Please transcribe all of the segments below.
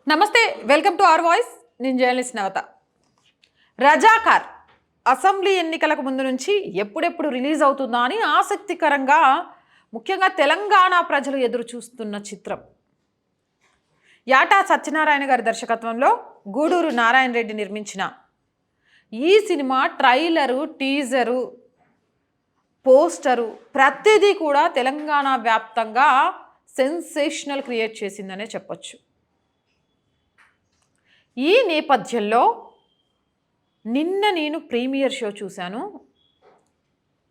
నమస్తే, welcome to our voice. నేను journalist నవత. Razakar assembly ఎన్నికలకు ముందు నుంచి ఎప్పుడెప్పుడు రిలీజ్ అవుతుందా అని ఆసక్తికరంగా ముఖ్యంగా తెలంగాణ ప్రజలు ఎదురు చూస్తున్న చిత్రం. యాటా సత్యనారాయణ గారి దర్శకత్వంలో గూడూరు నారాయణ రెడ్డి నిర్మించిన ఈ సినిమా ట్రైలరు, టీజరు, పోస్టరు ప్రతిదీ కూడా తెలంగాణ వ్యాప్తంగా సెన్సేషనల్ క్రియేట్ చేసిందనే చెప్పొచ్చు. ఈ నేపథ్యంలో నిన్న నేను ప్రీమియర్ షో చూశాను.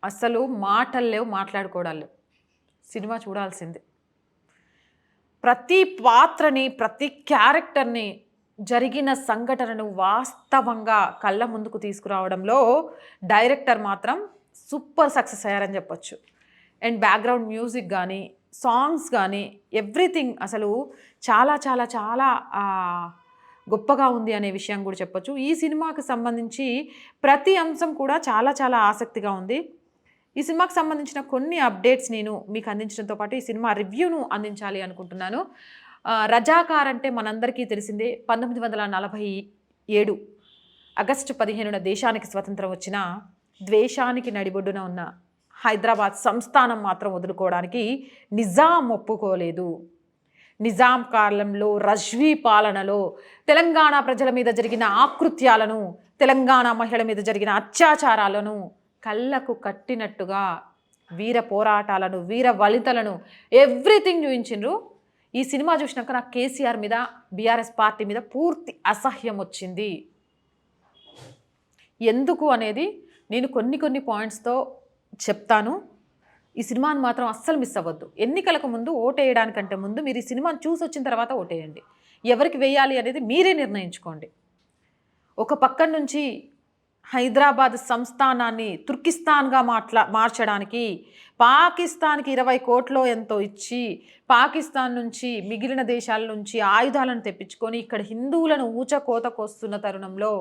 అసలు మాటలు లేవు, మాట్లాడుకోవడాలు లేవు. సినిమా చూడాల్సిందే. ప్రతి పాత్రని, ప్రతి క్యారెక్టర్ని, జరిగిన సంఘటనను వాస్తవంగా కళ్ళ ముందుకు తీసుకురావడంలో డైరెక్టర్ మాత్రం సూపర్ సక్సెస్ అయ్యారని చెప్పొచ్చు. అండ్ బ్యాక్గ్రౌండ్ మ్యూజిక్ కానీ, సాంగ్స్ కానీ, ఎవ్రీథింగ్ అసలు చాలా చాలా చాలా గొప్పగా ఉంది అనే విషయం కూడా చెప్పొచ్చు. ఈ సినిమాకి సంబంధించి ప్రతి అంశం కూడా చాలా చాలా ఆసక్తిగా ఉంది. ఈ సినిమాకి సంబంధించిన కొన్ని అప్డేట్స్ నేను మీకు అందించడంతో పాటు ఈ సినిమా రివ్యూను అందించాలి అనుకుంటున్నాను. రజాకార్ అంటే మనందరికీ తెలిసిందే. 1947 ఆగస్టు 15న దేశానికి స్వతంత్రం వచ్చిన, ద్వేషానికి నడిబొడ్డున ఉన్న హైదరాబాద్ సంస్థానం మాత్రం వదులుకోవడానికి నిజాం ఒప్పుకోలేదు. నిజాం కాలంలో రజ్వీ పాలనలో తెలంగాణ ప్రజల మీద జరిగిన ఆకృత్యాలను, తెలంగాణ మహిళల మీద జరిగిన అత్యాచారాలను కళ్ళకు కట్టినట్టుగా వీర పోరాటాలను, వీర వలితలను ఎవ్రీథింగ్ చూపించిండ్రు. ఈ సినిమా చూసినాక నాకు కేసీఆర్ మీద, బీఆర్ఎస్ పార్టీ మీద పూర్తి అసహ్యం వచ్చింది. ఎందుకు అనేది నేను కొన్ని పాయింట్స్తో చెప్తాను. ఈ సినిమాని మాత్రం అస్సలు మిస్ అవ్వద్దు. ఎన్నికలకు ముందు ఓటేయడానికంటే ముందు మీరు ఈ సినిమాని చూసి వచ్చిన తర్వాత ఓటేయండి. ఎవరికి వేయాలి అనేది మీరే నిర్ణయించుకోండి. ఒక పక్కన నుంచి హైదరాబాద్ సంస్థానాన్ని తుర్కిస్తాన్గా మార్చడానికి పాకిస్తాన్కి 20 కోట్లు ఎంతో ఇచ్చి, పాకిస్తాన్ నుంచి మిగిలిన దేశాల నుంచి ఆయుధాలను తెప్పించుకొని ఇక్కడ హిందువులను ఊచకోతకొస్తున్న తరుణంలో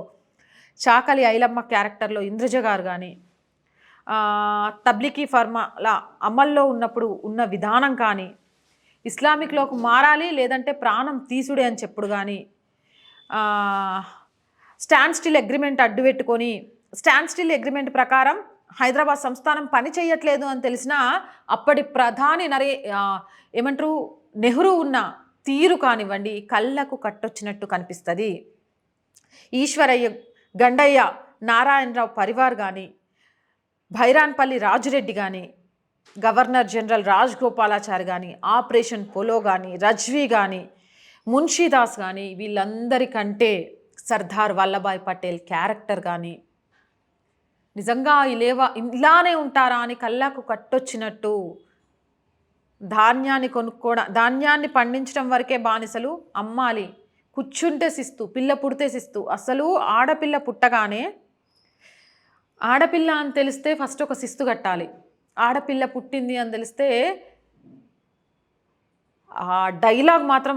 చాకలి ఐలమ్మ క్యారెక్టర్లో ఇంద్రజ గారు కానీ, తబ్లికీ ఫర్మాల అమల్లో ఉన్నప్పుడు ఉన్న విధానం కానీ, ఇస్లామిక్లోకి మారాలి లేదంటే ప్రాణం తీసుడే అని చెప్పుడు కానీ, స్టాండ్ స్టిల్ అగ్రిమెంట్ అడ్డు పెట్టుకొని స్టాండ్ స్టిల్ అగ్రిమెంట్ ప్రకారం హైదరాబాద్ సంస్థానం పని చేయట్లేదు అని తెలిసినా అప్పటి ప్రధాని నెహ్రూ ఉన్న తీరు కానివ్వండి, కళ్ళకు కట్టొచ్చినట్టు కనిపిస్తుంది. ఈశ్వరయ్య, గండయ్య, నారాయణరావు పరివార్ కానీ, భైరాన్పల్లి రాజురెడ్డి కానీ, గవర్నర్ జనరల్ రాజగోపాలాచారి కానీ, ఆపరేషన్ పోలో కానీ, రజ్వీ కానీ, మున్షీదాస్ కానీ, వీళ్ళందరికంటే సర్దార్ వల్లభాయ్ పటేల్ క్యారెక్టర్ కానీ నిజంగా ఇలానే ఉంటారా అని కళ్ళకు కట్టొచ్చినట్టు. ధాన్యాన్ని పండించడం వరకే బానిసలు, అమ్మాలి, కూర్చుంటే శిస్తు, పిల్ల పుడితే శిస్తు. అసలు ఆడపిల్ల పుట్టగానే, ఆడపిల్ల అని తెలిస్తే ఫస్ట్ ఒక శిస్తు కట్టాలి. ఆడపిల్ల పుట్టింది అని తెలిస్తే ఆ డైలాగ్ మాత్రం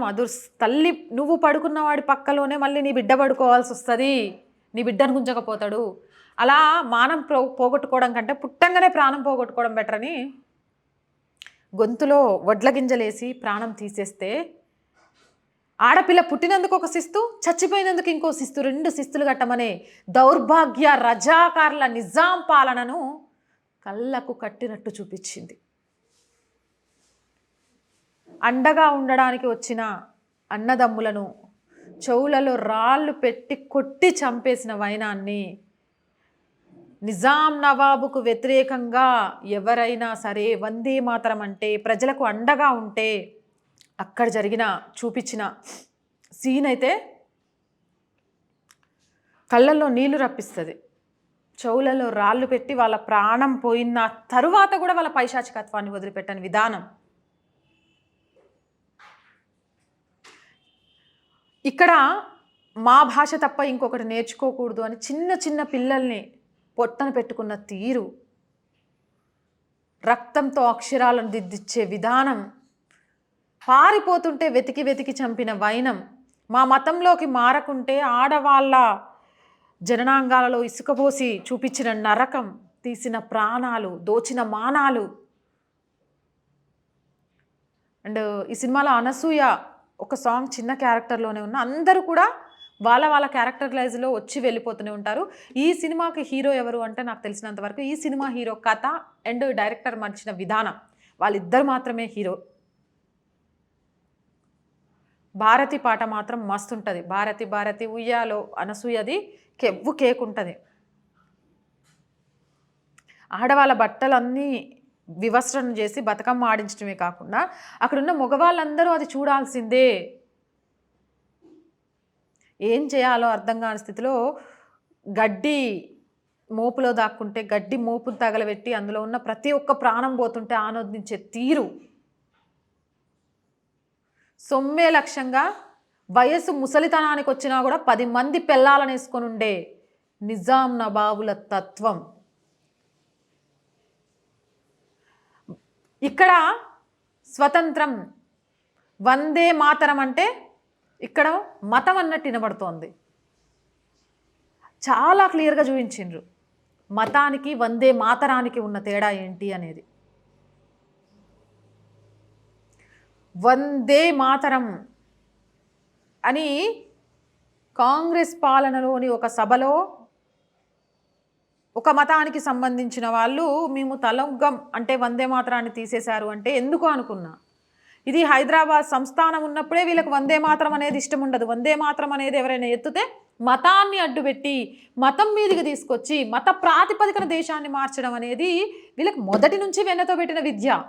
తల్లి నువ్వు పడుకున్న వాడి పక్కలోనే మళ్ళీ నీ బిడ్డ పడుకోవాల్సి వస్తుంది, నీ బిడ్డను గుంజకపోతాడు. అలా మానం పోగొట్టుకోవడం కంటే పుట్టంగానే ప్రాణం పోగొట్టుకోవడం బెటర్ అని గొంతులో వడ్ల గింజలేసి ప్రాణం తీసేస్తే, ఆడపిల్ల పుట్టినందుకు ఒక శిస్తు, చచ్చిపోయినందుకు ఇంకో శిస్తు, 2 శిస్తులు కట్టమనే దౌర్భాగ్య రజాకార్ల నిజాం పాలనను కళ్ళకు కట్టినట్టు చూపించింది. అండగా ఉండడానికి వచ్చిన అన్నదమ్ములను చెవులలో రాళ్ళు పెట్టి కొట్టి చంపేసిన వైనాన్ని, నిజాం నవాబుకు వ్యతిరేకంగా ఎవరైనా సరే వందే మాతరం అంటే, ప్రజలకు అండగా ఉంటే అక్కడ చూపించిన సీన్ అయితే కళ్ళల్లో నీళ్లు రప్పిస్తుంది. చెవులలో రాళ్ళు పెట్టి వాళ్ళ ప్రాణం పోయిన తరువాత కూడా వాళ్ళ పైశాచికత్వాన్ని వదిలిపెట్టని విధానం. ఇక్కడ మా భాష తప్ప ఇంకొకటి నేర్చుకోకూడదు అని చిన్న పిల్లల్ని పొట్టన పెట్టుకున్న తీరు, రక్తంతో అక్షరాలను దిద్దిచ్చే విధానం, పారిపోతుంటే వెతికి చంపిన వైనం, మా మతంలోకి మారకుంటే ఆడవాళ్ళ జననాంగాలలో ఇసుకపోసి చూపించిన నరకం, తీసిన ప్రాణాలు, దోచిన మానాలు. అండ్ ఈ సినిమాలో అనసూయ ఒక సాంగ్ చిన్న క్యారెక్టర్లోనే ఉన్న అందరూ కూడా వాళ్ళ క్యారెక్టరైజ్లో వచ్చి వెళ్ళిపోతూనే ఉంటారు. ఈ సినిమాకి హీరో ఎవరు అంటే నాకు తెలిసినంత వరకు ఈ సినిమా హీరో కథ అండ్ డైరెక్టర్ మర్చిన విధానం వాళ్ళిద్దరు మాత్రమే హీరో. భారతి పాట మాత్రం మస్తు ఉంటుంది. భారతి భారతి ఉయ్యాలో అనసూయది కెవ్వు కేకుంటుంది. ఆడవాళ్ళ బట్టలన్నీ వివస్త్రం చేసి బతుకమ్మ ఆడించడమే కాకుండా అక్కడున్న మగవాళ్ళందరూ అది చూడాల్సిందే. ఏం చేయాలో అర్థం కాని స్థితిలో గడ్డి మోపులో దాక్కుంటే గడ్డి మోపును తగలబెట్టి అందులో ఉన్న ప్రతి ఒక్క ప్రాణం పోతుంటే ఆనందించే తీరు, సొమ్మే లక్ష్యంగా వయసు ముసలితనానికి వచ్చినా కూడా 10 మంది పెళ్ళాలను వేసుకొని ఉండే నిజాం నవాబుల తత్వం. ఇక్కడ స్వతంత్రం వందే మాతరం అంటే ఇక్కడ మతం అన్నట్టు వినబడుతోంది. చాలా క్లియర్గా చూపించిండ్రు మతానికి వందే మాతరానికి ఉన్న తేడా ఏంటి అనేది. వందే మాతరం అని కాంగ్రెస్ పాలనలోని ఒక సభలో ఒక మతానికి సంబంధించిన వాళ్ళు మేము తలొగ్గం అంటే వందే మాతరాన్ని తీసేశారు అంటే ఎందుకు అనుకున్నా. ఇది హైదరాబాద్ సంస్థానం ఉన్నప్పుడే వీళ్ళకి వందే మాతరం అనేది ఇష్టం ఉండదు. వందే మాతరం అనేది ఎవరైనా ఎత్తుతే మతాన్ని అడ్డుపెట్టి మతం మీదకి తీసుకొచ్చి మత ప్రాతిపదికన దేశాన్ని మార్చడం అనేది వీళ్ళకి మొదటి నుంచి వెన్నతో పెట్టిన విద్య.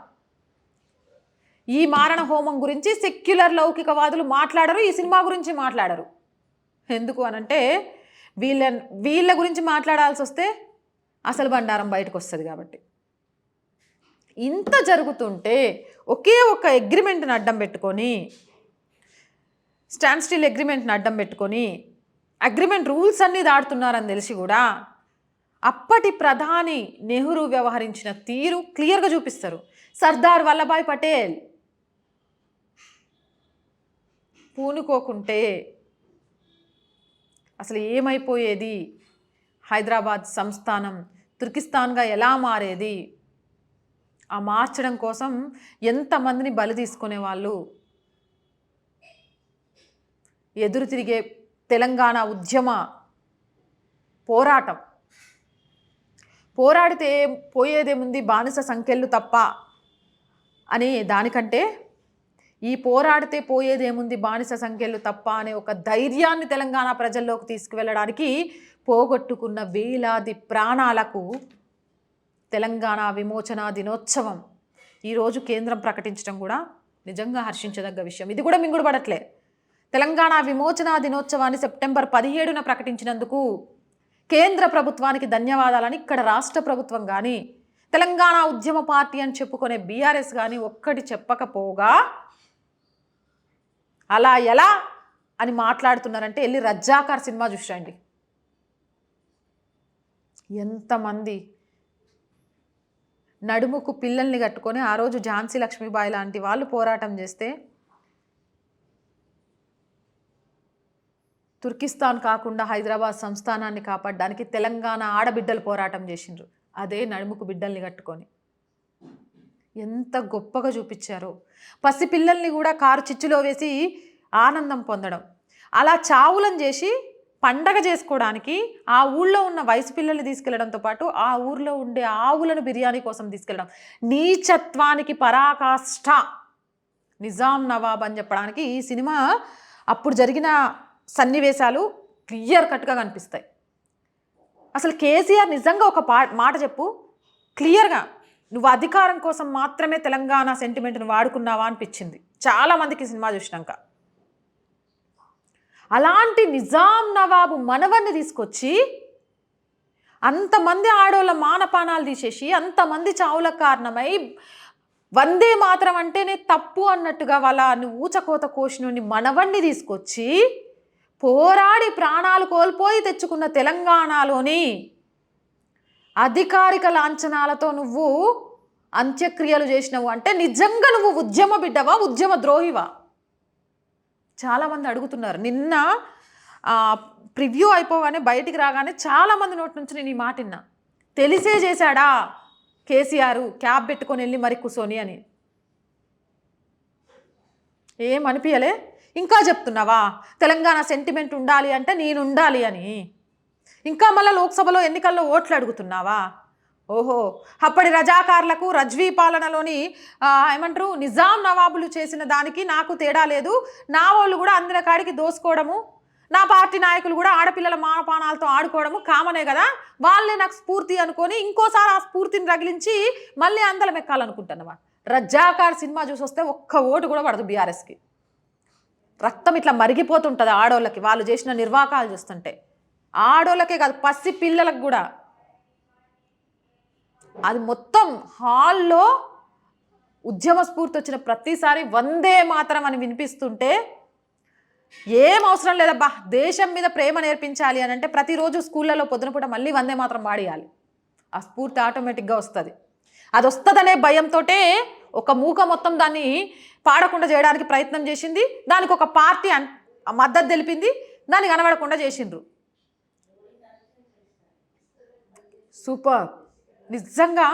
ఈ మారణ హోమం గురించి సెక్యులర్ లౌకికవాదులు మాట్లాడరు, ఈ సినిమా గురించి మాట్లాడరు. ఎందుకు అనంటే వీళ్ళ గురించి మాట్లాడాల్సి వస్తే అసలు బండారం బయటకు వస్తుంది కాబట్టి. ఇంత జరుగుతుంటే ఒకే ఒక అగ్రిమెంట్ని అడ్డం పెట్టుకొని స్టాండ్ స్టిల్ అగ్రిమెంట్ని అడ్డం పెట్టుకొని అగ్రిమెంట్ రూల్స్ అన్నీ దాటుతున్నారని తెలిసి కూడా అప్పటి ప్రధాని నెహ్రూ వ్యవహరించిన తీరు క్లియర్గా చూపిస్తారు. సర్దార్ వల్లభాయ్ పటేల్ పూనుకోకుంటే అసలు ఏమైపోయేది, హైదరాబాద్ సంస్థానం తుర్కిస్తాన్గా ఎలా మారేది, ఆ మార్చడం కోసం ఎంతమందిని బలి తీసుకునేవాళ్ళు, ఎదురు తిరిగే తెలంగాణ ఉద్యమ పోరాడితే పోయేదేముంది బానిస సంఖ్యలు తప్ప అని దానికంటే ఈ పోరాడితే పోయేదేముంది బానిస సంఖ్యలు తప్ప అనే ఒక ధైర్యాన్ని తెలంగాణ ప్రజల్లోకి తీసుకువెళ్ళడానికి పోగొట్టుకున్న వేలాది ప్రాణాలకు తెలంగాణ విమోచన దినోత్సవం ఈరోజు కేంద్రం ప్రకటించడం కూడా నిజంగా హర్షించదగ్గ విషయం. ఇది కూడా మింగుడు పడట్లే. తెలంగాణ విమోచన దినోత్సవాన్ని సెప్టెంబర్ 17న ప్రకటించినందుకు కేంద్ర ప్రభుత్వానికి ధన్యవాదాలని ఇక్కడ రాష్ట్ర ప్రభుత్వం కానీ తెలంగాణ ఉద్యమ పార్టీ అని చెప్పుకునే బీఆర్ఎస్ కానీ ఒక్కటి చెప్పకపోగా అలా ఎలా అని మాట్లాడుతున్నారంటే వెళ్ళి రజ్జాకార్ సినిమా చూసిరండి. ఎంతమంది నడుముకు పిల్లల్ని కట్టుకొని ఆ రోజు ఝాన్సీ లక్ష్మీబాయి లాంటి వాళ్ళు పోరాటం చేస్తే తుర్కిస్తాన్ కాకుండా హైదరాబాద్ సంస్థానాన్ని కాపాడడానికి తెలంగాణ ఆడబిడ్డలు పోరాటం చేసిండ్రు. అదే నడుముకు బిడ్డల్ని కట్టుకొని ఎంత గొప్పగా చూపించారో. పసిపిల్లల్ని కూడా కారు చిచ్చులో వేసి ఆనందం పొందడం, అలా చావులను చేసి పండగ చేసుకోవడానికి ఆ ఊళ్ళో ఉన్న వయసు పిల్లల్ని తీసుకెళ్లడంతో పాటు ఆ ఊర్లో ఉండే ఆవులను బిర్యానీ కోసం తీసుకెళ్ళడం నీచత్వానికి పరాకాష్ఠ. నిజాం నవాబ్ అని చెప్పడానికి ఈ సినిమా అప్పుడు జరిగిన సన్నివేశాలు క్లియర్ కట్గా కనిపిస్తాయి. అసలు కేసీఆర్ నిజంగా ఒక మాట చెప్పు క్లియర్గా, నువ్వు అధికారం కోసం మాత్రమే తెలంగాణ సెంటిమెంట్ని వాడుకున్నావా అనిపించింది చాలామందికి సినిమా చూసినాక. అలాంటి నిజాం నవాబు మనవన్ని తీసుకొచ్చి అంతమంది ఆడోళ్ళ మానపానాలు తీసేసి అంతమంది చావులకు కారణమై వందే మాత్రం అంటేనే తప్పు అన్నట్టుగా వాళ్ళ ఊచకోత కోసినోని మనవన్ని తీసుకొచ్చి పోరాడి ప్రాణాలు కోల్పోయి తెచ్చుకున్న తెలంగాణలోని అధికారిక లాంఛనాలతో నువ్వు అంత్యక్రియలు చేసినవు అంటే నిజంగా నువ్వు ఉద్యమ బిడ్డవా, ఉద్యమ ద్రోహివా? చాలామంది అడుగుతున్నారు. నిన్న ప్రివ్యూ అయిపోగానే బయటికి రాగానే చాలామంది నోటి నుంచి నేను ఈ మాట విన్నా, తెలిసే చేశాడా కేసీఆర్ క్యాబ్ పెట్టుకొని వెళ్ళి మరి కూర్చొని అని. ఏమనిపించలే? ఇంకా చెప్తున్నావా తెలంగాణ సెంటిమెంట్ ఉండాలి అంటే నేను ఉండాలి అని? ఇంకా మళ్ళీ లోక్సభలో ఎన్నికల్లో ఓట్లు అడుగుతున్నావా? ఓహో, అప్పటి రజాకార్లకు రజ్వీ పాలనలోని ఏమంటారు నిజాం నవాబులు చేసిన దానికి నాకు తేడా లేదు. నా వాళ్ళు కూడా అందిన కాడికి దోసుకోవడము, నా పార్టీ నాయకులు కూడా ఆడపిల్లల మానపానాలతో ఆడుకోవడము కామనే కదా. వాళ్ళే నాకు స్ఫూర్తి అనుకొని ఇంకోసారి ఆ స్ఫూర్తిని రగిలించి మళ్ళీ అందలం ఎక్కాలనుకుంటున్నావా? రజాకార్ సినిమా చూసి వస్తే ఒక్క ఓటు కూడా పడదు బీఆర్ఎస్కి. రక్తం ఇట్లా మరిగిపోతుంటుంది ఆడోళ్ళకి వాళ్ళు చేసిన నిర్వాకాలు చూస్తుంటే. ఆడోళ్ళకే కాదు, పసి పిల్లలకు కూడా. అది మొత్తం హాల్లో ఉద్యమ స్ఫూర్తి వచ్చిన ప్రతిసారి వందే మాతరం అని వినిపిస్తుంటే ఏం అవసరం లేదబ్బా. దేశం మీద ప్రేమ నేర్పించాలి అని అంటే ప్రతిరోజు స్కూళ్ళలో పొద్దునపూట మళ్ళీ వందే మాతరం పాడియాలి. ఆ స్ఫూర్తి ఆటోమేటిక్గా వస్తుంది. అది వస్తుందనే భయంతో ఒక మూక మొత్తం దాన్ని పాడకుండా చేయడానికి ప్రయత్నం చేసింది. దానికి ఒక పార్టీ మద్దతు తెలిపింది, దాన్ని కనబడకుండా చేసిండ్రు. సూపర్. నిజంగా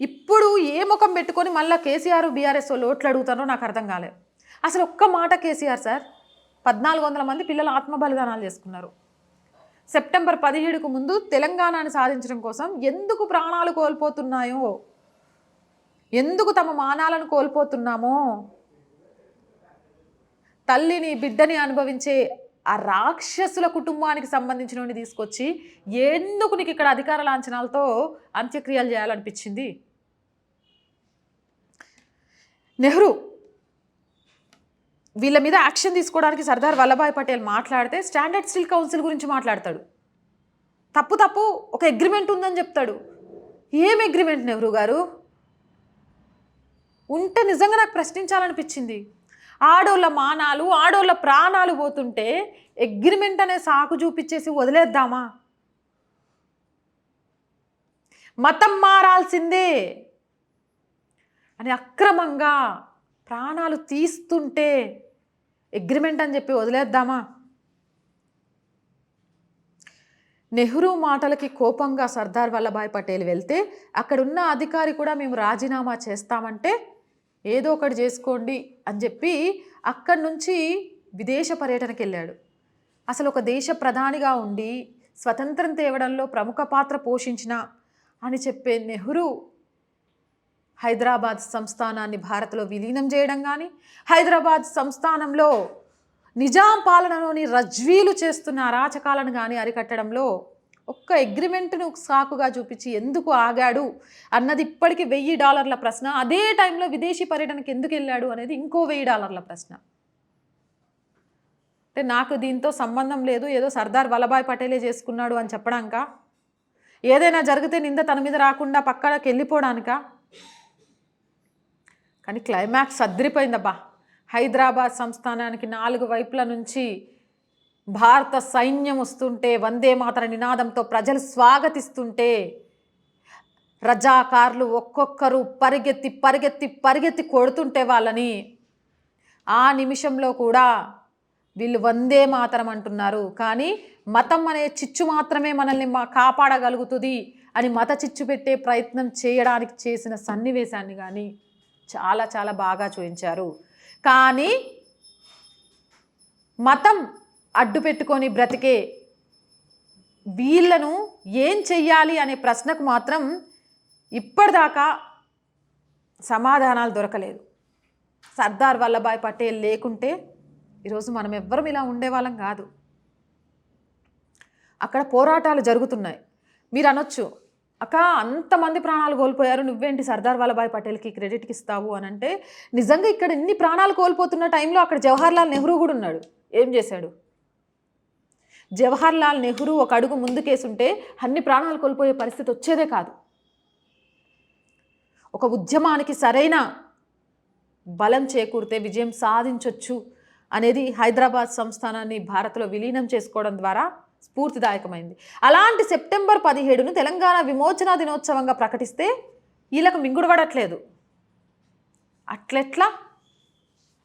ఇప్పుడు ఏ ముఖం పెట్టుకొని మళ్ళీ కేసీఆర్ బీఆర్ఎస్ వాళ్ళు ఓట్లు అడుగుతారో నాకు అర్థం కాలేదు. అసలు ఒక్క మాట కేసీఆర్ సార్, 1400 మంది పిల్లలు ఆత్మ బలిదానాలు చేసుకున్నారు. సెప్టెంబర్ 17కు ముందు తెలంగాణను సాధించడం కోసం ఎందుకు ప్రాణాలు కోల్పోతున్నాయో, ఎందుకు తమ మానాలను కోల్పోతున్నామో, తల్లిని బిడ్డని అనుభవించే ఆ రాక్షసుల కుటుంబానికి సంబంధించిన తీసుకొచ్చి ఎందుకు నీకు ఇక్కడ అధికార లాంఛనాలతో అంత్యక్రియలు చేయాలనిపించింది? నెహ్రూ వీళ్ళ మీద యాక్షన్ తీసుకోవడానికి సర్దార్ వల్లభాయ్ పటేల్ మాట్లాడితే స్టాండర్డ్ స్టీల్ కౌన్సిల్ గురించి మాట్లాడతాడు. తప్పు ఒక అగ్రిమెంట్ ఉందని చెప్తాడు. ఏం అగ్రిమెంట్ నెహ్రూ గారు? ఉంటే నిజంగా నాకు ప్రశ్నించాలనిపించింది. ఆడోళ్ళ మానాలు, ఆడోళ్ళ ప్రాణాలు పోతుంటే అగ్రిమెంట్ అనే సాకు చూపించేసి వదిలేద్దామా? మతం మారాల్సిందే అని అక్రమంగా ప్రాణాలు తీస్తుంటే అగ్రిమెంట్ అని చెప్పి వదిలేద్దామా? నెహ్రూ మాటలకి కోపంగా సర్దార్ వల్లభాయ్ పటేల్ వెళ్తే అక్కడున్న అధికారి కూడా మేము రాజీనామా చేస్తామంటే ఏదో ఒకటి చేసుకోండి అని చెప్పి అక్కడి నుంచి విదేశ పర్యటనకి వెళ్ళాడు. అసలు ఒక దేశ ప్రధానిగా ఉండి స్వతంత్రం తేవడంలో ప్రముఖ పాత్ర పోషించిన అని చెప్పే నెహ్రూ హైదరాబాద్ సంస్థానాన్ని భారత్లో విలీనం చేయడం కానీ, హైదరాబాద్ సంస్థానంలో నిజాం పాలనలోని రజ్వీలు చేస్తున్న అరాచకాలను కానీ అరికట్టడంలో ఒక్క అగ్రిమెంట్ను సాకుగా చూపించి ఎందుకు ఆగాడు అన్నది ఇప్పటికీ $1000 ప్రశ్న. అదే టైంలో విదేశీ పర్యటనకి ఎందుకు వెళ్ళాడు అనేది ఇంకో $1000 ప్రశ్న. అంటే నాకు దీంతో సంబంధం లేదు, ఏదో సర్దార్ వల్లభాయ్ పటేలే చేసుకున్నాడు అని చెప్పడానిక, ఏదైనా జరిగితే నింద తన మీద రాకుండా పక్కకి వెళ్ళిపోవడానిక? కానీ క్లైమాక్స్ అదిరిపోయిందబ్బా. హైదరాబాద్ సంస్థానానికి 4 వైపుల నుంచి భారత సైన్యం వస్తుంటే, వందే మాతర నినాదంతో ప్రజలు స్వాగతిస్తుంటే, రజాకార్లు ఒక్కొక్కరు పరిగెత్తి పరిగెత్తి పరిగెత్తి కొడుతుంటే వాళ్ళని, ఆ నిమిషంలో కూడా వీళ్ళు వందే మాతరం అంటున్నారు. కానీ మతం అనే చిచ్చు మాత్రమే మనల్ని కాపాడగలుగుతుంది అని మత చిచ్చు పెట్టే ప్రయత్నం చేయడానికి చేసిన సన్నివేశాన్ని కానీ చాలా చాలా బాగా చూపించారు. కానీ మతం అడ్డు పెట్టుకొని బ్రతికే వీళ్ళను ఏం చెయ్యాలి అనే ప్రశ్నకు మాత్రం ఇప్పటిదాకా సమాధానాలు దొరకలేదు. సర్దార్ వల్లభాయ్ పటేల్ లేకుంటే ఈరోజు మనం ఎవ్వరం ఇలా ఉండేవాళ్ళం కాదు. అక్కడ పోరాటాలు జరుగుతున్నాయి. మీరు అనొచ్చు, అక్క అంతమంది ప్రాణాలు కోల్పోయారు, నువ్వేంటి సర్దార్ వల్లభాయ్ పటేల్కి క్రెడిట్కి ఇస్తావు అని అంటే, నిజంగా ఇక్కడ ఇన్ని ప్రాణాలు కోల్పోతున్న టైంలో అక్కడ జవహర్లాల్ నెహ్రూ కూడా ఉన్నాడు. ఏం చేశాడు? జవహర్లాల్ నెహ్రూ ఒక అడుగు ముందుకేసుంటే అన్ని ప్రాణాలు కోల్పోయే పరిస్థితి వచ్చేదే కాదు. ఒక ఉద్యమానికి సరైన బలం చేకూరితే విజయం సాధించవచ్చు అనేది హైదరాబాద్ సంస్థానాన్ని భారత్లో విలీనం చేసుకోవడం ద్వారా స్ఫూర్తిదాయకమైంది. అలాంటి సెప్టెంబర్ 17ను తెలంగాణ విమోచన దినోత్సవంగా ప్రకటిస్తే వీళ్ళకు మింగుడుపడట్లేదు. అట్లెట్లా?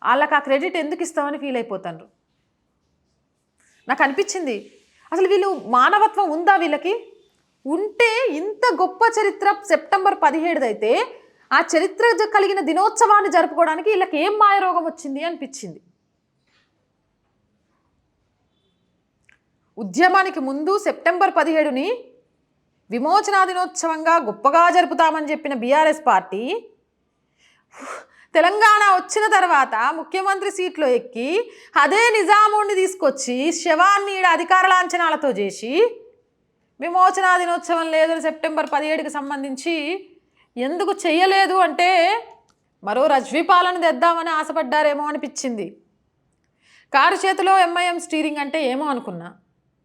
వాళ్ళకి ఆ క్రెడిట్ ఎందుకు ఇస్తామని ఫీల్ అయిపోతారు. నాకు అనిపించింది, అసలు వీళ్ళు మానవత్వం ఉందా వీళ్ళకి? ఉంటే ఇంత గొప్ప చరిత్ర సెప్టెంబర్ 17 అయితే ఆ చరిత్ర కలిగిన దినోత్సవాన్ని జరుపుకోవడానికి వీళ్ళకి ఏం మాయరోగం వచ్చింది అనిపించింది. ఉద్యమానికి ముందు సెప్టెంబర్ 17ని విమోచన దినోత్సవంగా గొప్పగా జరుపుతామని చెప్పిన బీఆర్ఎస్ పార్టీ తెలంగాణ వచ్చిన తర్వాత ముఖ్యమంత్రి సీట్లో ఎక్కి అదే నిజాముడిని తీసుకొచ్చి శవాన్ని అధికార లాంఛనాలతో చేసి విమోచన దినోత్సవం లేదు సెప్టెంబర్ 17కి సంబంధించి ఎందుకు చెయ్యలేదు అంటే మరో రజ్వీపాలన తెద్దామని ఆశపడ్డారేమో అనిపించింది. కారు చేతిలో ఎంఐఎం స్టీరింగ్ అంటే ఏమో అనుకున్నా.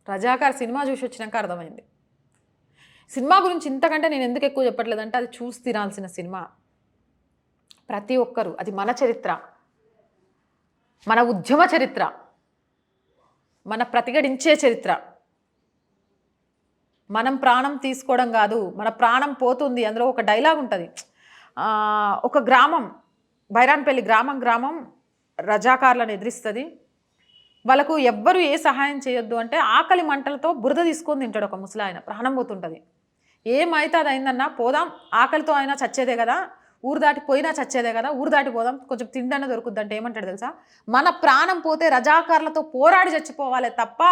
రజాకార్ సినిమా చూసి వచ్చినాక అర్థమైంది. సినిమా గురించి ఇంతకంటే నేను ఎందుకు ఎక్కువ చెప్పట్లేదంటే అది చూసి తినాల్సిన సినిమా. ప్రతి ఒక్కరూ, అది మన చరిత్ర, మన ఉద్యమ చరిత్ర, మన ప్రతిఘటించే చరిత్ర. మనం ప్రాణం తీసుకోవడం కాదు, మన ప్రాణం పోతుంది. అందులో ఒక డైలాగ్ ఉంటుంది. ఒక గ్రామం, బైరాన్పల్లి గ్రామం రజాకార్లను ఎదిరిస్తుంది. వాళ్ళకు ఎవ్వరు ఏ సహాయం చేయొద్దు అంటే ఆకలి మంటలతో బురద తీసుకొని తింటాడు ఒక ముసలాయన. ప్రాణం పోతుంటుంది. ఏమైతే అది అయిందన్నా పోదాం, ఆకలితో అయినా చచ్చేదే కదా, ఊరు దాటి పోయినా చచ్చేదే కదా, ఊరు దాటి పోదాం, కొంచెం తిండన్నా దొరుకుద్ది అంటే ఏమంటాడు తెలుసా? మన ప్రాణం పోతే రజాకార్లతో పోరాడి చచ్చిపోవాలి తప్ప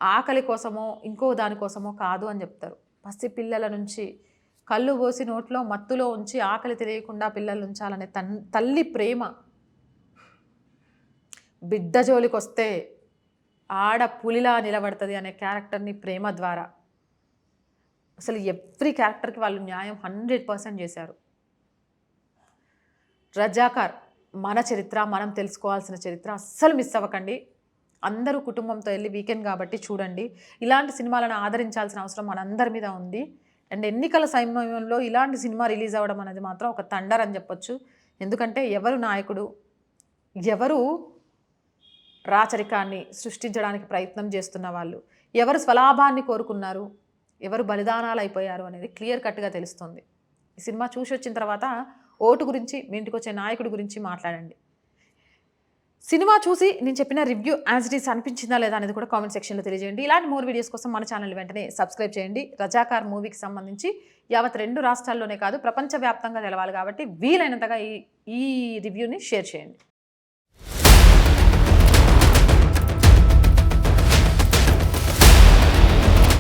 ఆకలి కోసమో ఇంకో దానికోసమో కాదు అని చెప్తారు. పసి పిల్లల నుంచి కళ్ళు పోసి నోట్లో మత్తులో ఉంచి ఆకలి తెలియకుండా పిల్లలు ఉంచాలనే తల్లి ప్రేమ. బిడ్డ జోలికి వస్తే ఆడ పులిలా నిలబడుతుంది అనే క్యారెక్టర్ని ప్రేమ ద్వారా అసలు ఎవ్రీ క్యారెక్టర్కి వాళ్ళు న్యాయం 100% చేశారు. రజాకార్ మన చరిత్ర, మనం తెలుసుకోవాల్సిన చరిత్ర. అస్సలు మిస్ అవ్వకండి. అందరూ కుటుంబంతో వెళ్ళి వీకెండ్ కాబట్టి చూడండి. ఇలాంటి సినిమాలను ఆదరించాల్సిన అవసరం మనందరి మీద ఉంది. అండ్ ఎన్నికల సమయంలో ఇలాంటి సినిమా రిలీజ్ అవ్వడం అనేది మాత్రం ఒక తండర్ అని చెప్పొచ్చు. ఎందుకంటే ఎవరు నాయకుడు, ఎవరు రాచరికాన్ని సృష్టించడానికి ప్రయత్నం చేస్తున్న వాళ్ళు, ఎవరు స్వలాభాన్ని కోరుకున్నారు, ఎవరు బలిదానాలు అయిపోయారు అనేది క్లియర్ కట్గా తెలుస్తుంది. ఈ సినిమా చూసి వచ్చిన తర్వాత ఓటు గురించి, మీ ఇంటికి వచ్చే నాయకుడి గురించి మాట్లాడండి. సినిమా చూసి నేను చెప్పిన రివ్యూ యాజ్ ఇట్ ఈస్ అనిపించిందా లేదా అనేది కూడా కామెంట్ సెక్షన్లో తెలియజేయండి. ఇలాంటి మోర్ వీడియోస్ కోసం మన ఛానల్ వెంటనే సబ్స్క్రైబ్ చేయండి. రజాకార్ మూవీకి సంబంధించి యావత్ 2 రాష్ట్రాల్లోనే కాదు ప్రపంచవ్యాప్తంగా తెలవాలి కాబట్టి వీలైనంతగా ఈ రివ్యూని షేర్ చేయండి.